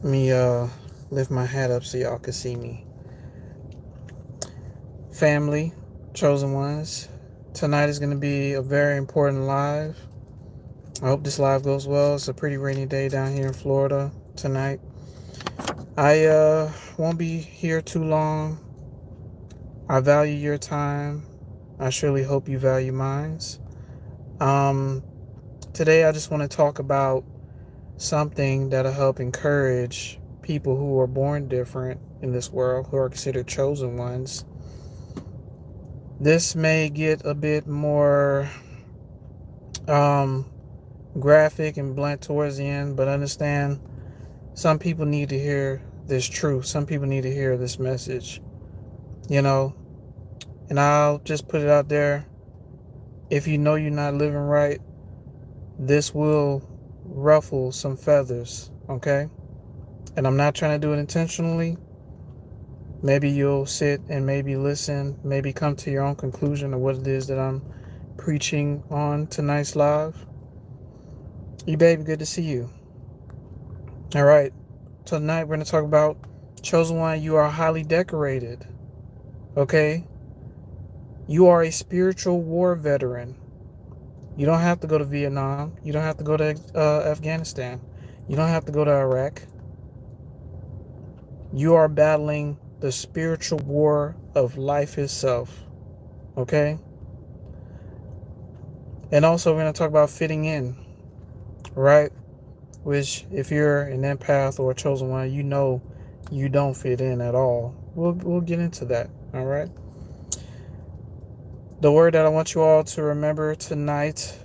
Let me lift my hat up so y'all can see me. Family, chosen ones. Tonight is going to be a very important live. I hope this live goes well. It's a pretty rainy day down here in Florida tonight. I won't be here too long. I value your time. I surely hope you value mine. Um, Today I just want to talk about something that'll help encourage people who are born different in this world, who are considered chosen ones. This may get a bit more um, graphic and blunt towards the end, but understand some people need to hear this truth. Some people need to hear this message, you know. And I'll just put it out there. If you know you're not living right, this will ruffle some feathers, okay? And I'm not trying to do it intentionally. Maybe you'll sit and maybe listen, maybe come to your own conclusion of what it is that I'm preaching on tonight's live. You baby, good to see you. All right. Tonight we're going to talk about chosen one. You are highly decorated. Okay? You are a spiritual war veteran. You don't have to go to Vietnam. You don't have to go to Afghanistan. You don't have to go to Iraq. You are battling the spiritual war of life itself. Okay? And also, we're going to talk about fitting in, right? Which, if you're an empath or a chosen one, you know you don't fit in at all. We'll get into that, all right? The word that I want you all to remember tonight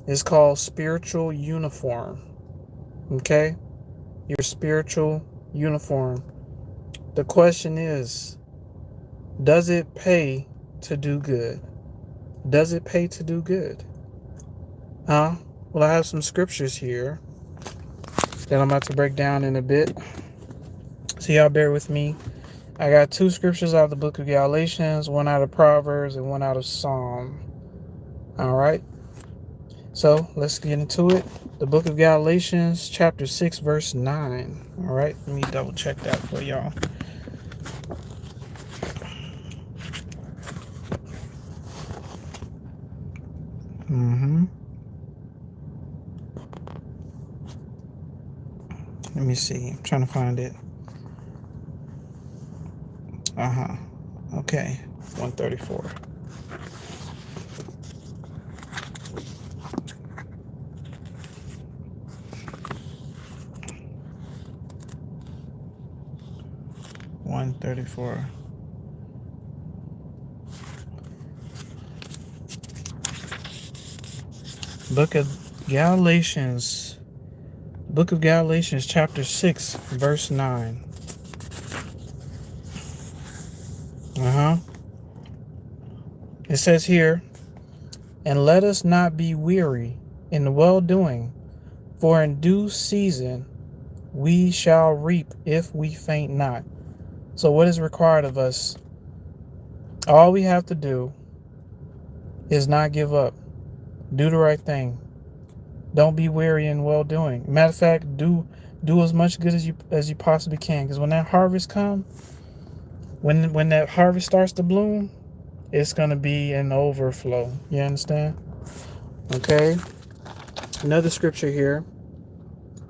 is called spiritual uniform, okay? Your spiritual uniform. The question is, does it pay to do good? Does it pay to do good? Well, I have some scriptures here that I'm about to break down in a bit. So y'all bear with me. I got two scriptures out of the book of Galatians, one out of Proverbs, and one out of Psalm. All right. So let's get into it. The book of Galatians, chapter 6, verse 9. All right. Let me double check that for y'all. Let me see. I'm trying to find it. Okay. 134. Book of Galatians. Book of Galatians, chapter 6, verse 9. It says here, and let us not be weary in well-doing, for in due season we shall reap if we faint not. So what is required of us? All we have to do is not give up. Do the right thing. Don't be weary in well-doing. Matter of fact, do as much good as you possibly can. Because when that harvest comes, when that harvest starts to bloom, it's going to be an overflow. You understand? Okay. Another scripture here.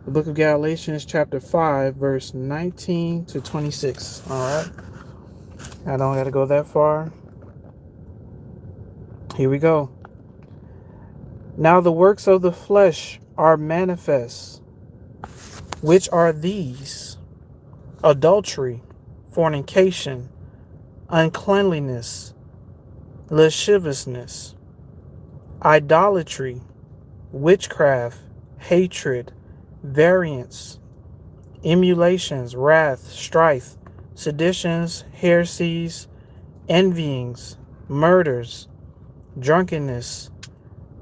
The book of Galatians, chapter 5, verse 19 to 26. All right. I don't got to go that far. Here we go. Now the works of the flesh are manifest, which are these: adultery, fornication, uncleanliness, lasciviousness, idolatry, witchcraft, hatred, variance, emulations, wrath, strife, seditions, heresies, envyings, murders, drunkenness,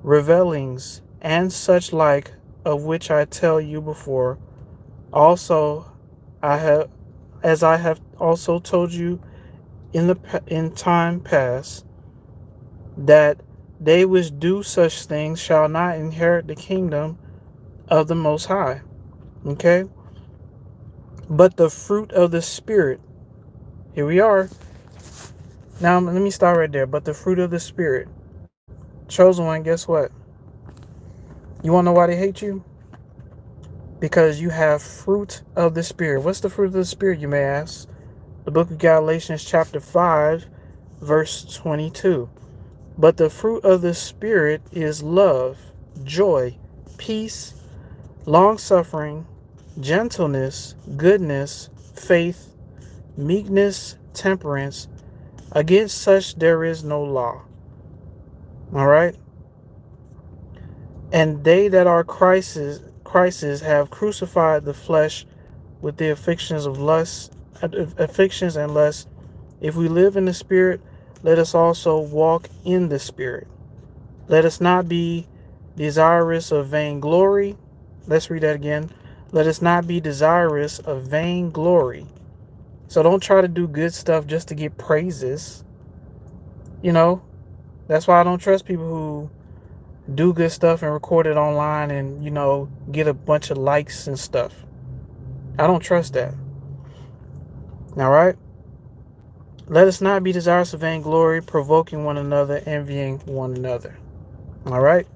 revellings, and such like, of which I tell you before. Also, I have also told you in time past, that they which do such things shall not inherit the kingdom of the Most High. Okay? But the fruit of the Spirit. Here we are. Now, let me start right there. But the fruit of the Spirit. Chosen one, guess what? You want to know why they hate you? Because you have fruit of the Spirit. What's the fruit of the Spirit, you may ask? The book of Galatians chapter 5, verse 22. But the fruit of the Spirit is love, joy, peace, long-suffering, gentleness, goodness, faith, meekness, temperance. Against such there is no law. All right? And they that are Christ's have crucified the flesh with the afflictions and lusts. If we live in the Spirit, let us also walk in the Spirit. Let us not be desirous of vainglory. Let's read that again. Let us not be desirous of vainglory. So don't try to do good stuff just to get praises. You know, that's why I don't trust people who do good stuff and record it online and, get a bunch of likes and stuff. I don't trust that. All right? Let us not be desirous of vainglory, provoking one another, envying one another. All right?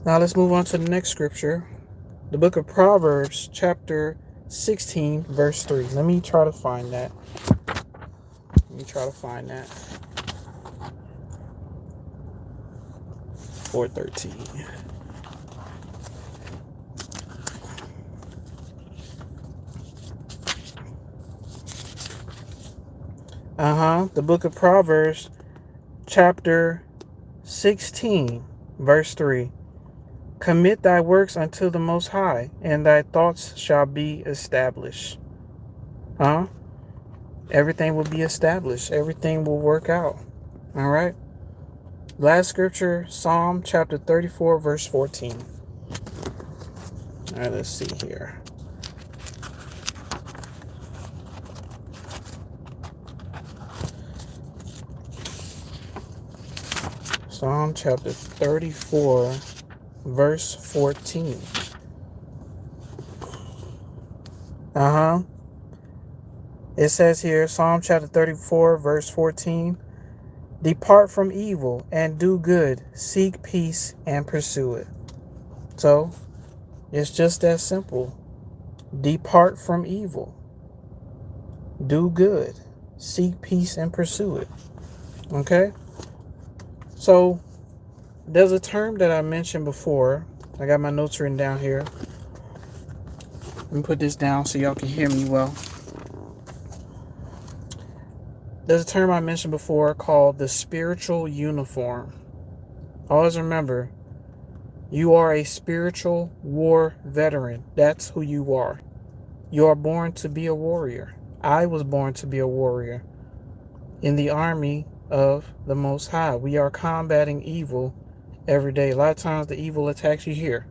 Now let's move on to the next scripture. The book of Proverbs, chapter 16, verse 3. Let me try to find that. 4:13. The book of Proverbs, chapter 16, verse 3. Commit thy works unto the Most High, and thy thoughts shall be established. Everything will be established. Everything will work out. All right. Last scripture, Psalm chapter 34, verse 14. All right, let's see here. Psalm chapter 34, verse 14. It says here, Psalm chapter 34, verse 14. Depart from evil and do good. Seek peace and pursue it. So, it's just that simple. Depart from evil. Do good. Seek peace and pursue it. Okay? So, there's a term that I mentioned before. I got my notes written down here. Let me put this down so y'all can hear me well. There's a term I mentioned before called the spiritual uniform. Always remember, you are a spiritual war veteran. That's who you are. You are born to be a warrior. I was born to be a warrior in the army of the Most High. We are combating evil every day. A lot of times the evil attacks you here.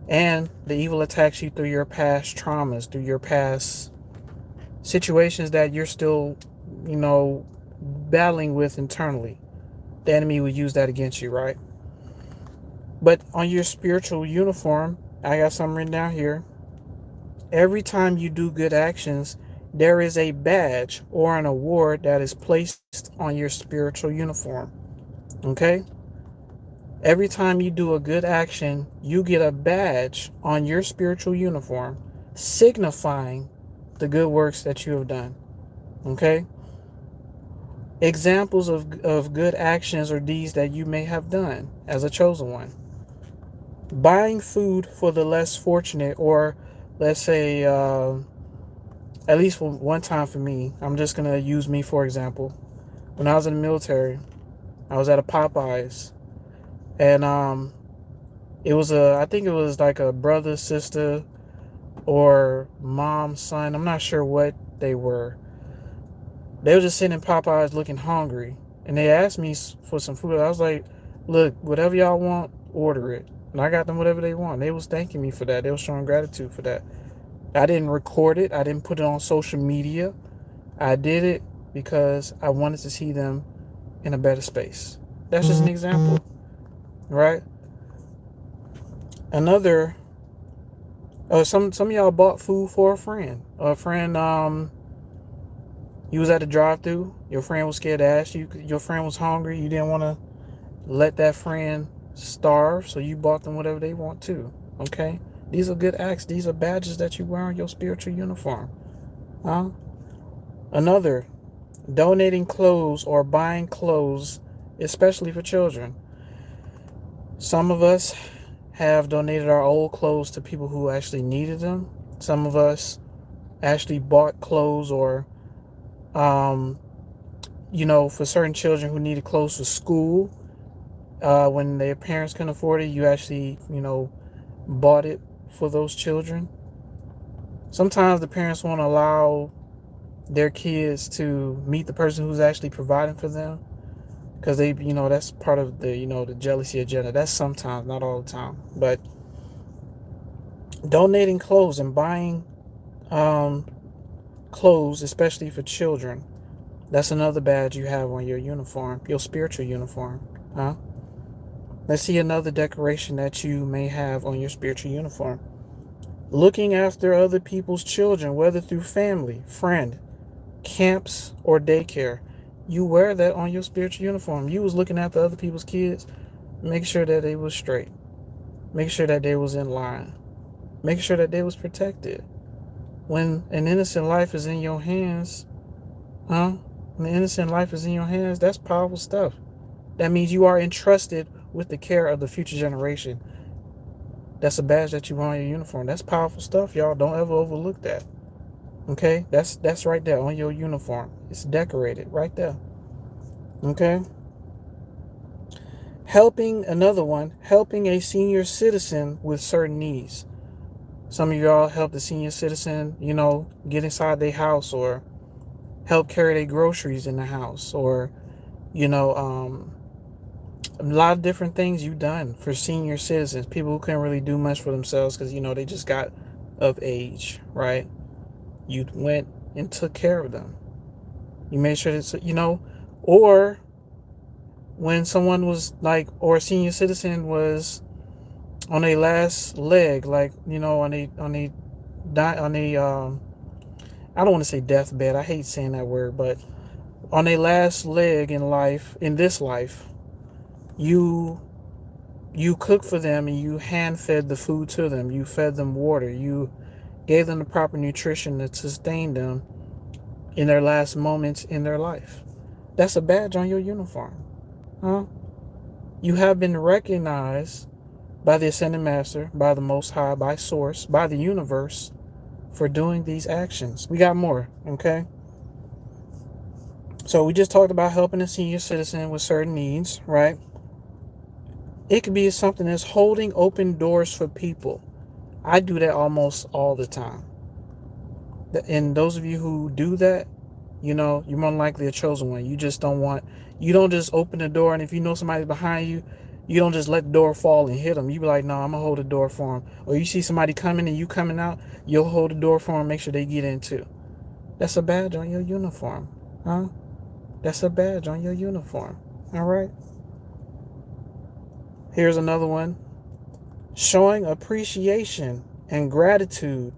And the evil attacks you through your past traumas, through your past situations that you're still, battling with internally. The enemy will use that against you, right? But on your spiritual uniform, I got something written down here. Every time you do good actions, there is a badge or an award that is placed on your spiritual uniform. Okay? Every time you do a good action, you get a badge on your spiritual uniform signifying the good works that you have done. Okay? Examples of good actions or deeds that you may have done as a chosen one. Buying food for the less fortunate, or let's say, at least for one time for me, I'm just going to use me for example. When I was in the military, I was at a Popeyes, and I think it was like a brother, sister, or mom, son. I'm not sure what they were. They were just sitting in Popeyes looking hungry, and they asked me for some food. I was like, look, whatever y'all want, order it. And I got them whatever they want. They was thanking me for that. They was showing gratitude for that. I didn't record it. I didn't put it on social media. I did it because I wanted to see them in a better space. That's just an example, right? Another Some of y'all bought food for a friend. A friend, you was at the drive-through. Your friend was scared to ask you. Your friend was hungry. You didn't want to let that friend starve, so you bought them whatever they want too. Okay, these are good acts. These are badges that you wear on your spiritual uniform. Huh? Another, donating clothes or buying clothes, especially for children. Some of us have donated our old clothes to people who actually needed them. Some of us actually bought clothes or, um, for certain children who needed clothes for school. When their parents couldn't afford it, you actually, bought it for those children. Sometimes the parents won't allow their kids to meet the person who's actually providing for them because that's part of the jealousy agenda. That's sometimes, not all the time. But donating clothes and buying um, clothes, especially for children, that's another badge you have on your uniform, your spiritual uniform. Huh? Let's see another decoration that you may have on your spiritual uniform. Looking after other people's children, whether through family, friend, camps, or daycare. You wear that on your spiritual uniform. You was looking after other people's kids. Make sure that they was straight. Make sure that they was in line. Make sure that they was protected. When an innocent life is in your hands, huh? When an innocent life is in your hands, that's powerful stuff. That means you are entrusted with the care of the future generation. That's a badge that you wear on your uniform. That's powerful stuff, y'all. Don't ever overlook that. Okay? That's right there on your uniform. It's decorated right there. Okay? Helping a senior citizen with certain needs. Some of y'all help the senior citizen, get inside their house or help carry their groceries in the house or, a lot of different things you've done for senior citizens, people who couldn't really do much for themselves because, they just got of age, right? You went and took care of them. You made sure that, or when someone was like, or a senior citizen was on a last leg, like, on a I don't want to say deathbed. I hate saying that word, but on a last leg in life, in this life, you cooked for them and you hand fed the food to them. You fed them water. You gave them the proper nutrition to sustain them in their last moments in their life. That's a badge on your uniform. Huh? You have been recognized by the Ascended Master, by the Most High, by Source, by the universe for doing these actions. We got more, okay? So we just talked about helping a senior citizen with certain needs, right? It could be something that's holding open doors for people. I do that almost all the time. And those of you who do that, you're more likely a chosen one. You don't just open the door, and if you know somebody's behind you, you don't just let the door fall and hit them. You be like, no, I'm going to hold the door for them. Or you see somebody coming and you coming out, you'll hold the door for them, make sure they get in too. That's a badge on your uniform. Huh? That's a badge on your uniform. All right? Here's another one. Showing appreciation and gratitude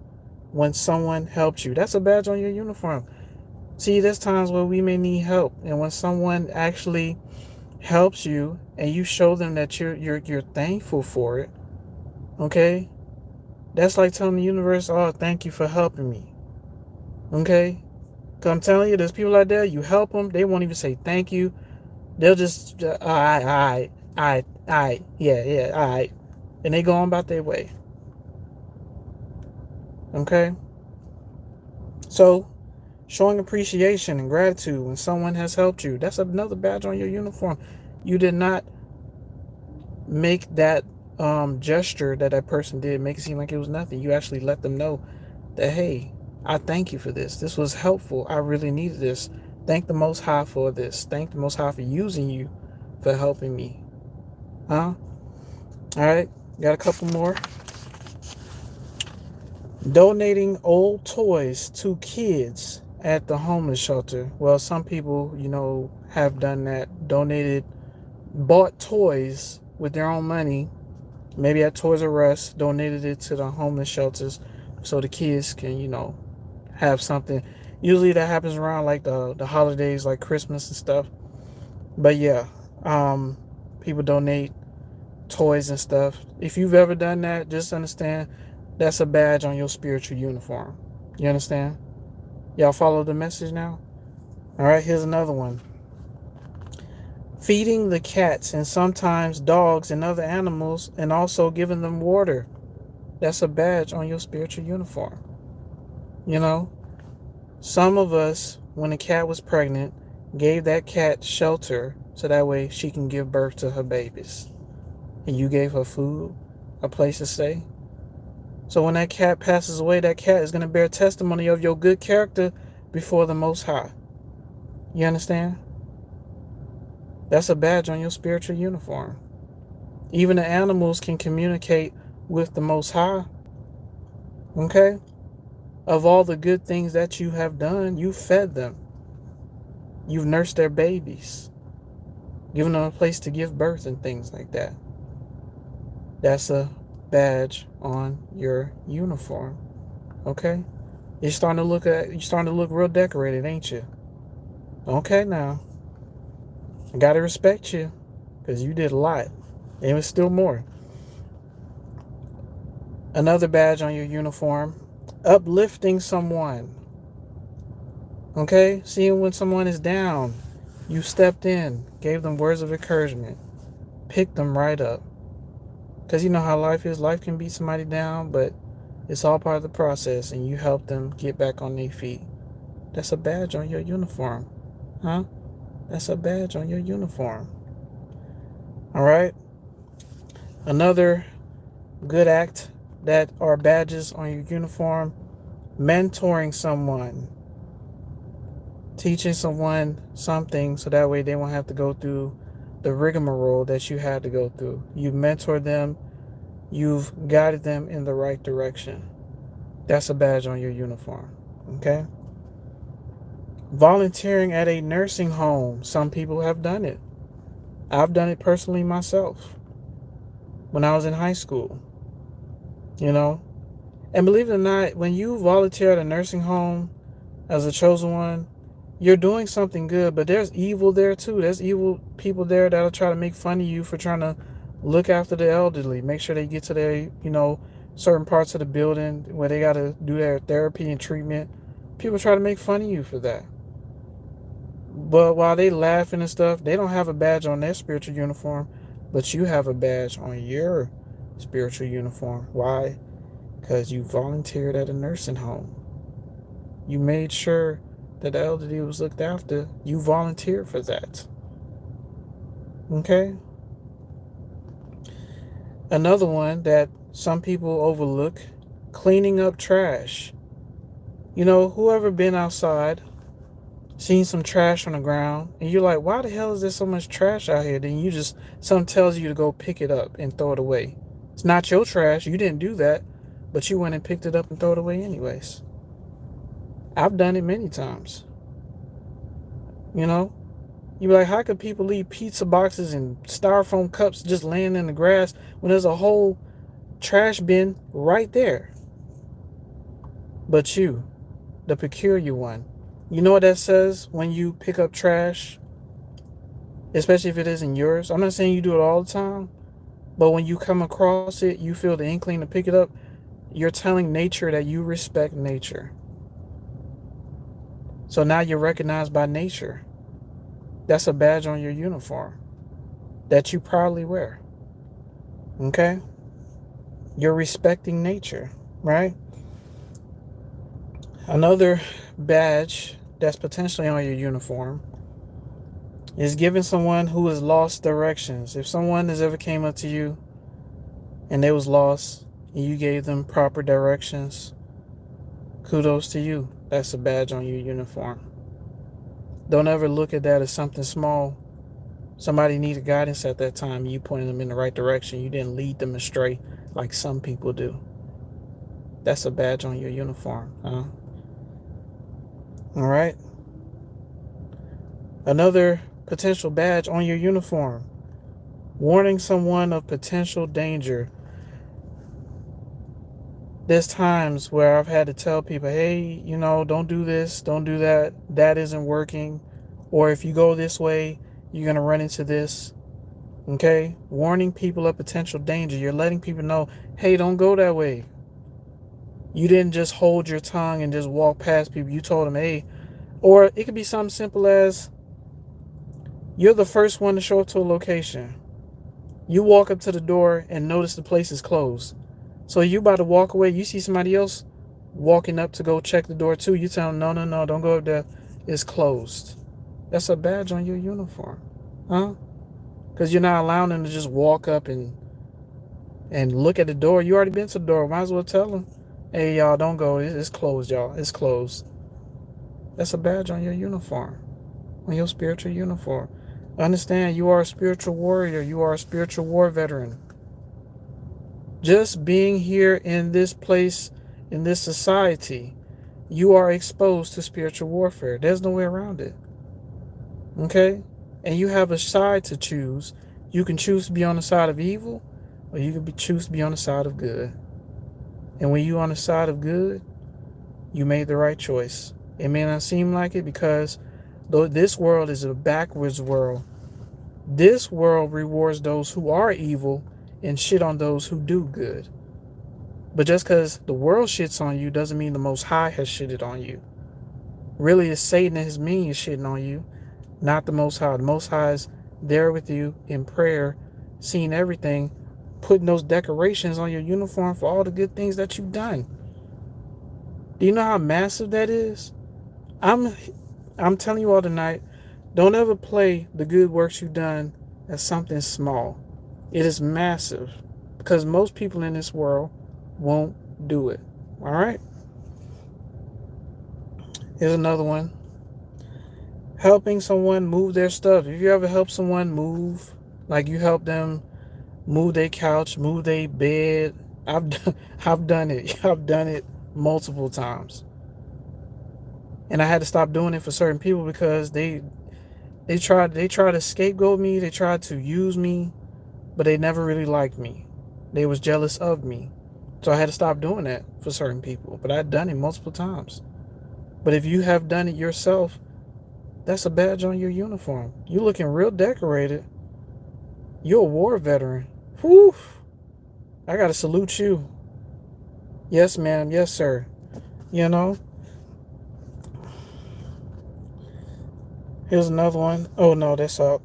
when someone helps you. That's a badge on your uniform. See, there's times where we may need help, and when someone actually helps you and you show them that you're thankful for it, okay? That's like telling the universe, "Oh, thank you for helping me." Okay? Because I'm telling you, there's people out there, you help them, they won't even say thank you. They'll just, yeah, all right. And they go on about their way. Okay? So, showing appreciation and gratitude when someone has helped you, that's another badge on your uniform. You did not make that gesture that person did make it seem like it was nothing. You actually let them know that, hey, I thank you for this. This was helpful. I really needed this. Thank the Most High for this. Thank the Most High for using you, for helping me. Huh? All right. Got a couple more. Donating old toys to kids at the homeless shelter. Well, some people, have done that. Bought toys with their own money Maybe at Toys R Us, donated it to the homeless shelters so the kids can, have something. Usually that happens around like the holidays, like Christmas and stuff. But yeah, um, people donate toys and stuff. If you've ever done that, just understand that's a badge on your spiritual uniform. You understand? Y'all follow the message now? All right, here's another one. Feeding the cats and sometimes dogs and other animals and also giving them water. That's a badge on your spiritual uniform. You know, some of us, when a cat was pregnant, gave that cat shelter so that way she can give birth to her babies. And you gave her food, a place to stay. So when that cat passes away, that cat is going to bear testimony of your good character before the Most High. You understand? That's a badge on your spiritual uniform. Even the animals can communicate with the Most High. Okay? Of all the good things that you have done, you fed them. You've nursed their babies, given them a place to give birth and things like that. That's a badge on your uniform. Okay? You're starting to look real decorated, ain't you? Okay, now. I gotta respect you, because you did a lot. And it was still more. Another badge on your uniform, uplifting someone. Okay? Seeing when someone is down, you stepped in, gave them words of encouragement, picked them right up. Because you know how life is. Life can beat somebody down, but it's all part of the process, and you help them get back on their feet. That's a badge on your uniform. Huh? That's a badge on your uniform. All right? Another good act that are badges on your uniform, mentoring someone, teaching someone something so that way they won't have to go through the rigmarole that you had to go through. You mentored them, you've guided them in the right direction. That's a badge on your uniform. Okay? Volunteering at a nursing home. Some people have done it. I've done it personally myself when I was in high school. You know? And believe it or not, when you volunteer at a nursing home as a chosen one, you're doing something good, but there's evil there too. There's evil people there that'll try to make fun of you for trying to look after the elderly, make sure they get to their, certain parts of the building where they got to do their therapy and treatment. People try to make fun of you for that. But while they laughing and stuff, they don't have a badge on their spiritual uniform, but you have a badge on your spiritual uniform. Why? Because you volunteered at a nursing home. You made sure that the elderly was looked after. You volunteered for that. Okay? Another one that some people overlook, cleaning up trash. Whoever been outside, seen some trash on the ground, and you're like, why the hell is there so much trash out here? Then something tells you to go pick it up and throw it away. It's not your trash. You didn't do that, but you went and picked it up and throw it away anyways. I've done it many times. You be like, how could people leave pizza boxes and styrofoam cups just laying in the grass when there's a whole trash bin right there? But you, the peculiar one, you know what that says when you pick up trash? Especially if it isn't yours. I'm not saying you do it all the time, but when you come across it, you feel the inkling to pick it up. You're telling nature that you respect nature. So now you're recognized by nature. That's a badge on your uniform that you proudly wear. Okay? You're respecting nature, right? Another badge that's potentially on your uniform is giving someone who has lost directions. If someone has ever came up to you and they was lost and you gave them proper directions, kudos to you. That's a badge on your uniform. Don't ever look at that as something small. Somebody needed guidance at that time, and you pointed them in the right direction. You didn't lead them astray like some people do. That's a badge on your uniform, huh? All right. Another potential badge on your uniform, warning someone of potential danger. There's times where I've had to tell people, hey, don't do this, don't do that, that isn't working. Or if you go this way, you're going to run into this. Okay? Warning people of potential danger. You're letting people know, hey, don't go that way. You didn't just hold your tongue and just walk past people. You told them, hey, or it could be something simple as you're the first one to show up to a location. You walk up to the door and notice the place is closed. So you about to walk away. You see somebody else walking up to go check the door too. You tell them, no, no, no, don't go up there. It's closed. That's a badge on your uniform. Huh? Because you're not allowing them to just walk up and look at the door. You already been to the door. Might as well tell them, hey, y'all, don't go. It's closed, y'all. It's closed. That's a badge on your uniform, on your spiritual uniform. Understand, you are a spiritual warrior. You are a spiritual war veteran. Just being here in this place, in this society, you are exposed to spiritual warfare. There's no way around it. Okay? And you have a side to choose. You can choose to be on the side of evil, or you can choose to be on the side of good. And when you're on the side of good, you made the right choice. It may not seem like it because though this world is a backwards world, this world rewards those who are evil and shit on those who do good. But just because the world shits on you doesn't mean the Most High has shitted on you. Really, it's Satan and his minions shitting on you, not the Most High. The Most High is there with you in prayer, seeing everything, putting those decorations on your uniform for all the good things that you've done. Do you know how massive that is? I'm telling you all tonight, don't ever play the good works you've done as something small. It is massive because most people in this world won't do it. All right? Here's another one. Helping someone move their stuff. If you ever help someone move, like you help them move their couch, move their bed, I've done it. I've done it multiple times. And I had to stop doing it for certain people because they tried to scapegoat me, they tried to use me, but they never really liked me. They was jealous of me. So I had to stop doing that for certain people. But I've done it multiple times. But if you have done it yourself, that's a badge on your uniform. You looking real decorated. You're a war veteran. Whew. I gotta salute you. Yes, ma'am. Yes, sir. You know? Here's another one. Oh, no, that's all.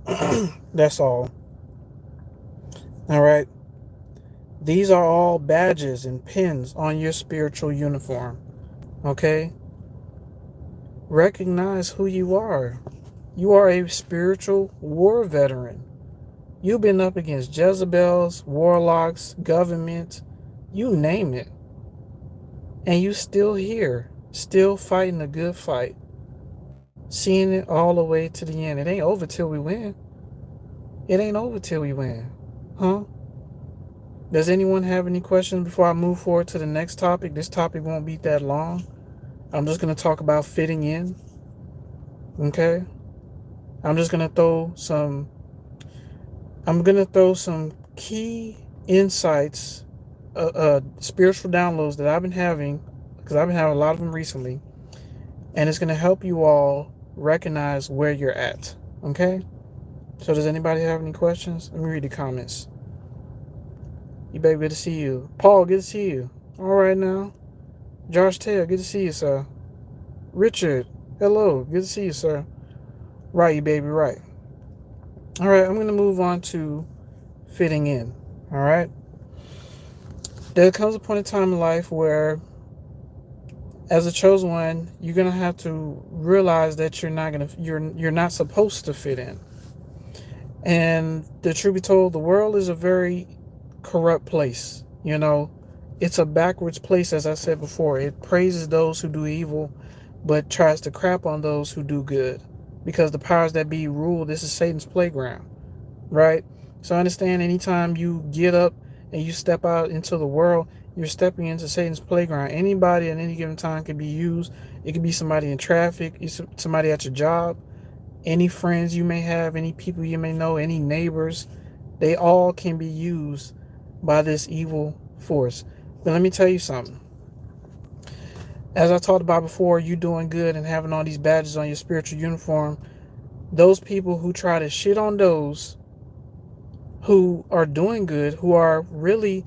That's all. All right. These are all badges and pins on your spiritual uniform. Okay? Recognize who you are. You are a spiritual war veteran. You've been up against Jezebels, warlocks, government, you name it. And you still here, still fighting a good fight. Seeing it all the way to the end. It ain't over till we win. It ain't over till we win. Huh? Does anyone have any questions before I move forward to the next topic? This topic won't be that long. I'm just going to talk about fitting in. Okay? I'm going to throw some key insights, spiritual downloads that I've been having, because I've been having a lot of them recently, and it's going to help you all recognize where you're at. Okay? So does anybody have any questions? Let me read the comments. You baby, good to see you. Paul, good to see you. All right now. Josh Taylor, good to see you, sir. Richard, hello, good to see you, sir. Right, you baby, right. All right, I'm going to move on to fitting in. All right. There comes a point in time in life where, as a chosen one, you're going to have to realize that you're not supposed to fit in. And the truth be told, the world is a very corrupt place. You know, it's a backwards place, as I said before. It praises those who do evil, but tries to crap on those who do good. Because the powers that be rule, this is Satan's playground, right? So understand, anytime you get up and you step out into the world, you're stepping into Satan's playground. Anybody at any given time can be used. It could be somebody in traffic, somebody at your job, any friends you may have, any people you may know, any neighbors. They all can be used by this evil force. But let me tell you something. As I talked about before, you doing good and having all these badges on your spiritual uniform, those people who try to shit on those who are doing good, who are really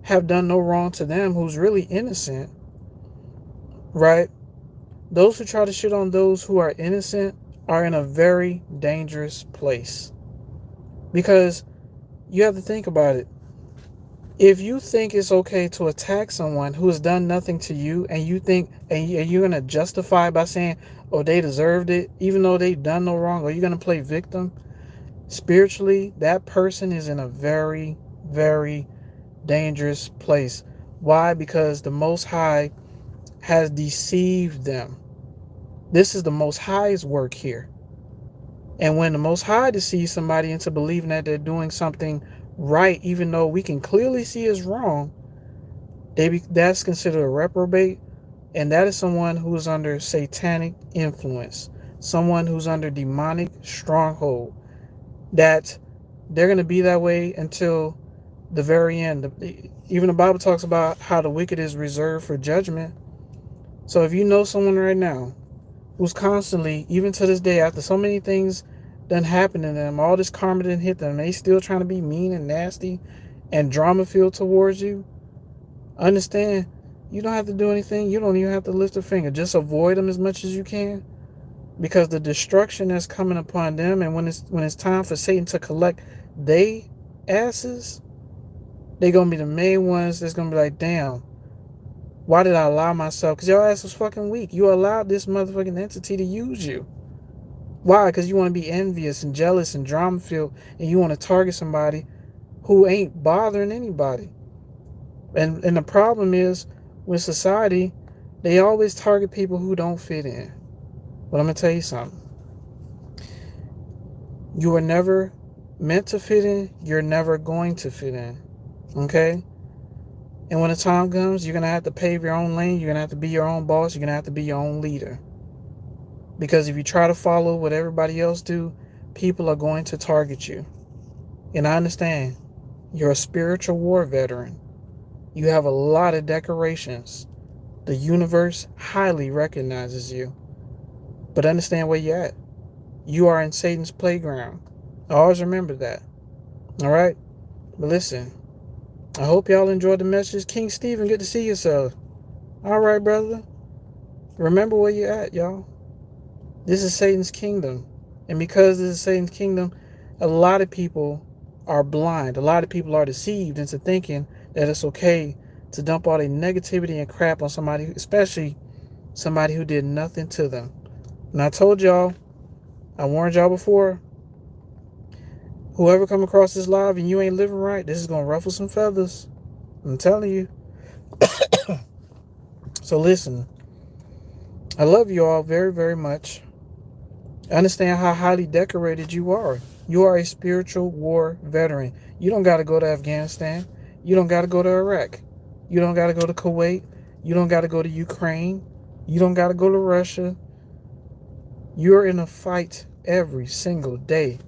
have done no wrong to them, who's really innocent, right? Those who try to shit on those who are innocent are in a very dangerous place. Because you have to think about it. If you think it's okay to attack someone who has done nothing to you, and you think, and you're going to justify by saying, oh, they deserved it, even though they've done no wrong, or you're going to play victim, spiritually, that person is in a very, very dangerous place. Why? Because the Most High has deceived them. This is the Most High's work here. And when the Most High deceives somebody into believing that they're doing something right, even though we can clearly see is wrong, that's considered a reprobate, and that is someone who is under satanic influence, someone who's under demonic stronghold. That they're going to be that way until the very end. Even the Bible talks about how the wicked is reserved for judgment. So if you know someone right now who's constantly, even to this day, after so many things done happened to them, all this karma didn't hit them, they still trying to be mean and nasty and drama filled towards you, understand, you don't have to do anything. You don't even have to lift a finger. Just avoid them as much as you can, because the destruction that's coming upon them, and when it's time for Satan to collect they asses, they gonna be the main ones that's gonna be like, damn, why did I allow myself? Because your ass was fucking weak. You allowed this motherfucking entity to use you. Why? Because you want to be envious and jealous and drama filled, and you want to target somebody who ain't bothering anybody. And the problem is, with society, they always target people who don't fit in. But I'm gonna tell you something. You were never meant to fit in. You're never going to fit in. Okay? And when the time comes, you're gonna have to pave your own lane. You're gonna have to be your own boss. You're gonna have to be your own leader. Because if you try to follow what everybody else do, people are going to target you. And I understand. You're a spiritual war veteran. You have a lot of decorations. The universe highly recognizes you. But understand where you're at. You are in Satan's playground. Always remember that. All right? But listen, I hope y'all enjoyed the message. King Stephen, good to see yourself. All right, brother. Remember where you're at, y'all. This is Satan's kingdom. And because this is Satan's kingdom, a lot of people are blind. A lot of people are deceived into thinking that it's okay to dump all the negativity and crap on somebody, especially somebody who did nothing to them. And I told y'all, I warned y'all before, whoever come across this live and you ain't living right, this is going to ruffle some feathers. I'm telling you. So listen, I love you all very, very much. Understand how highly decorated you are. You are a spiritual war veteran. You don't got to go to Afghanistan. You don't got to go to Iraq. You don't got to go to Kuwait. You don't got to go to Ukraine. You don't got to go to Russia. You're in a fight every single day.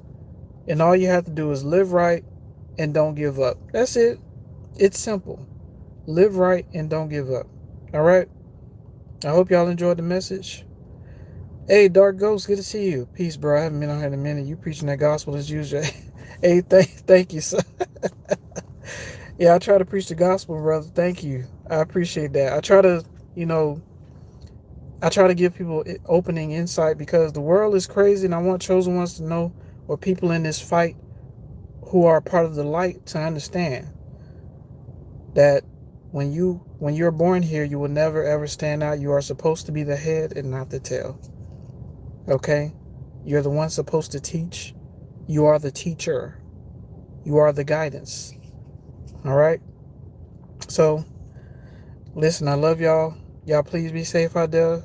And all you have to do is live right and don't give up. That's it. It's simple. Live right and don't give up. All right? I hope y'all enjoyed the message. Hey, Dark Ghost, good to see you. Peace, bro. I haven't been on here in a minute. You preaching that gospel as usual. Hey, thank you, sir. Yeah, I try to preach the gospel, brother. Thank you. I appreciate that. I try to, I try to give people opening insight, because the world is crazy, and I want chosen ones to know, or people in this fight who are part of the light, to understand that when you're born here, you will never ever stand out. You are supposed to be the head and not the tail. Okay? You're the one supposed to teach. You are the teacher. You are the guidance. All right? So, listen, I love y'all. Y'all please be safe out there.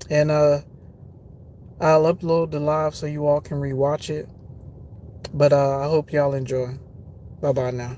And I'll upload the live so you all can rewatch it. But I hope y'all enjoy. Bye-bye now.